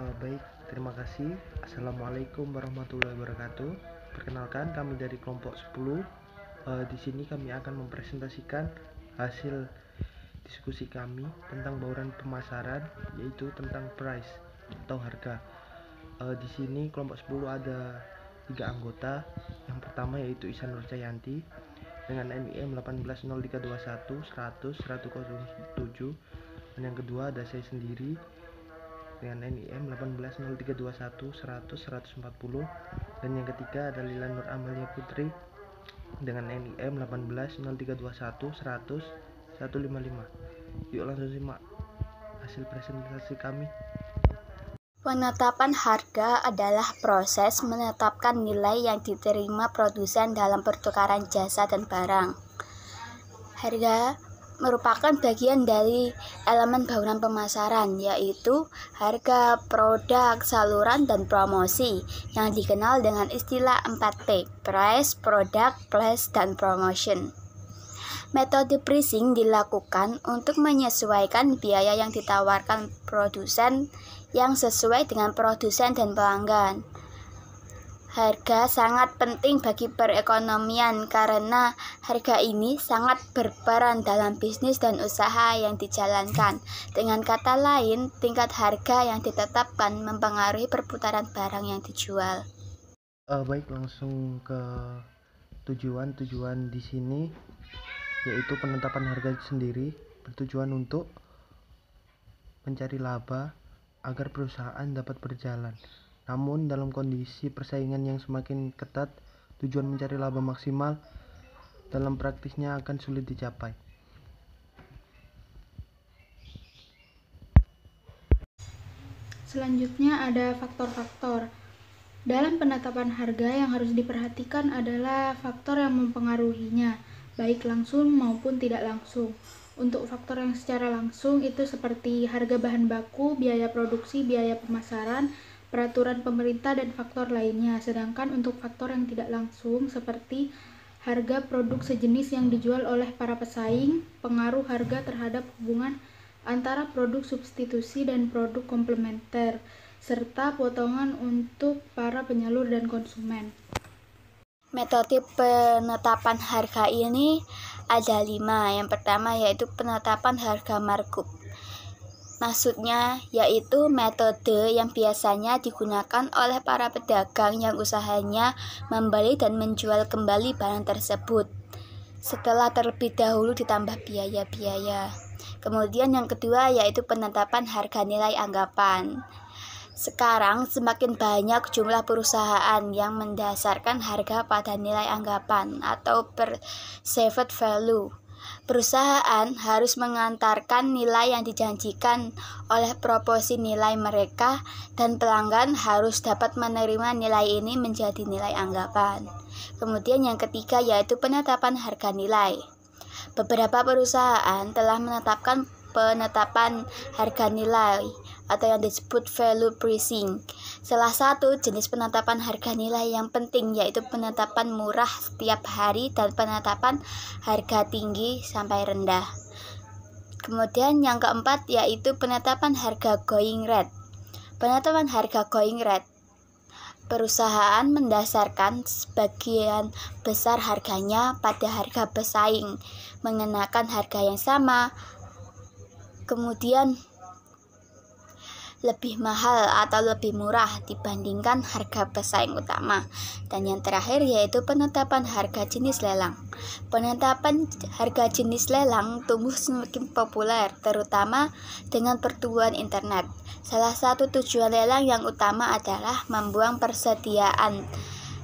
Baik, terima kasih. Assalamualaikum warahmatullahi wabarakatuh. Perkenalkan, kami dari kelompok 10. Di sini kami akan mempresentasikan hasil diskusi kami tentang bauran pemasaran, yaitu tentang price atau harga. Di sini kelompok 10 ada 3 anggota. Yang pertama yaitu Isan Nurcayanti dengan NIM 180321 100 107, dan yang kedua ada saya sendiri dengan NIM 180321 100 140, dan yang ketiga ada Lila Nur Amalia Putri dengan NIM 180321 100 155. Yuk langsung simak hasil presentasi kami. Penetapan harga adalah proses menetapkan nilai yang diterima produsen dalam pertukaran jasa dan barang. Harga merupakan bagian dari elemen bauran pemasaran, yaitu harga, produk, saluran, dan promosi, yang dikenal dengan istilah 4P: price, product, place, dan promotion. Metode pricing dilakukan untuk menyesuaikan biaya yang ditawarkan produsen yang sesuai dengan produsen dan pelanggan. Harga sangat penting bagi perekonomian karena harga ini sangat berperan dalam bisnis dan usaha yang dijalankan. Dengan kata lain, tingkat harga yang ditetapkan mempengaruhi perputaran barang yang dijual. Baik, langsung ke tujuan di sini, yaitu penetapan harga sendiri bertujuan untuk mencari laba agar perusahaan dapat berjalan. Namun dalam kondisi persaingan yang semakin ketat, tujuan mencari laba maksimal dalam praktisnya akan sulit dicapai. Selanjutnya ada faktor-faktor. Dalam penetapan harga yang harus diperhatikan adalah faktor yang mempengaruhinya, baik langsung maupun tidak langsung. Untuk faktor yang secara langsung itu seperti harga bahan baku, biaya produksi, biaya pemasaran, peraturan pemerintah, dan faktor lainnya. Sedangkan untuk faktor yang tidak langsung seperti harga produk sejenis yang dijual oleh para pesaing, pengaruh harga terhadap hubungan antara produk substitusi dan produk komplementer, serta potongan untuk para penyalur dan konsumen. Metode penetapan harga ini ada 5. Yang pertama yaitu penetapan harga markup. Maksudnya yaitu metode yang biasanya digunakan oleh para pedagang yang usahanya membeli dan menjual kembali barang tersebut setelah terlebih dahulu ditambah biaya-biaya. Kemudian yang kedua yaitu penetapan harga nilai anggapan. Sekarang semakin banyak jumlah perusahaan yang mendasarkan harga pada nilai anggapan atau perceived value. Perusahaan harus mengantarkan nilai yang dijanjikan oleh proporsi nilai mereka, dan pelanggan harus dapat menerima nilai ini menjadi nilai anggapan. Kemudian yang ketiga yaitu penetapan harga nilai. Beberapa perusahaan telah menetapkan penetapan harga nilai atau yang disebut value pricing. Salah satu jenis penetapan harga nilai yang penting yaitu penetapan murah setiap hari dan penetapan harga tinggi sampai rendah. Kemudian yang keempat yaitu penetapan harga going rate. Penetapan harga going rate, perusahaan mendasarkan sebagian besar harganya pada harga pesaing, mengenakan harga yang sama, kemudian lebih mahal atau lebih murah dibandingkan harga pesaing utama. Dan yang terakhir yaitu penetapan harga jenis lelang. Penetapan harga jenis lelang tumbuh semakin populer, terutama dengan pertumbuhan internet. Salah satu tujuan lelang yang utama adalah membuang persediaan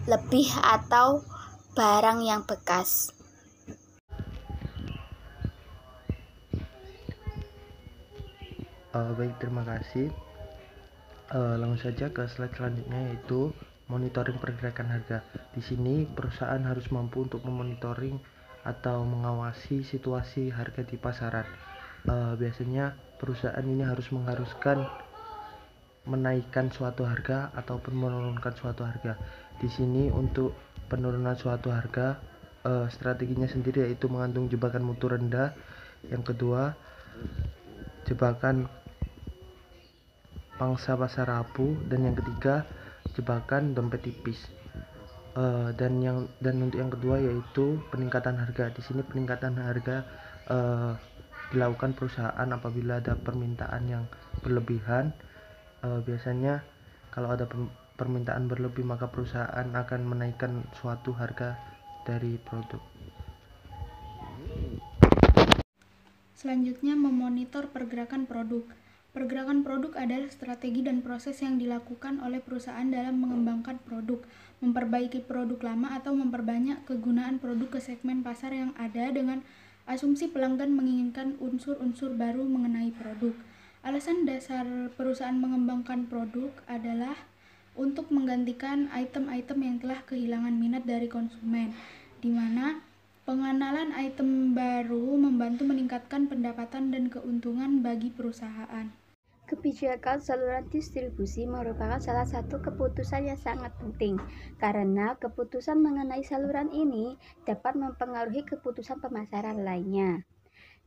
lebih atau barang yang bekas. Baik, terima kasih. Langsung saja ke slide selanjutnya, yaitu monitoring pergerakan harga. Di sini perusahaan harus mampu untuk memonitoring atau mengawasi situasi harga di pasaran. Biasanya perusahaan ini mengharuskan menaikkan suatu harga ataupun menurunkan suatu harga. Di sini untuk penurunan suatu harga, strateginya sendiri yaitu mengandung jebakan mutu rendah. Yang kedua, jebakan pangsa pasar rapuh, dan yang ketiga jebakan dompet tipis. Dan untuk yang kedua yaitu peningkatan harga. Di sini peningkatan harga dilakukan perusahaan apabila ada permintaan yang berlebihan. Biasanya kalau ada permintaan berlebih, maka perusahaan akan menaikkan suatu harga dari produk. Selanjutnya, memonitor pergerakan produk. Pergerakan produk adalah strategi dan proses yang dilakukan oleh perusahaan dalam mengembangkan produk, memperbaiki produk lama, atau memperbanyak kegunaan produk ke segmen pasar yang ada dengan asumsi pelanggan menginginkan unsur-unsur baru mengenai produk. Alasan dasar perusahaan mengembangkan produk adalah untuk menggantikan item-item yang telah kehilangan minat dari konsumen, di mana pengenalan item baru membantu meningkatkan pendapatan dan keuntungan bagi perusahaan. Kebijakan saluran distribusi merupakan salah satu keputusan yang sangat penting, karena keputusan mengenai saluran ini dapat mempengaruhi keputusan pemasaran lainnya.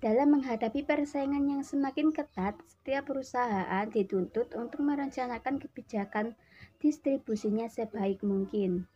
Dalam menghadapi persaingan yang semakin ketat, setiap perusahaan dituntut untuk merencanakan kebijakan distribusinya sebaik mungkin.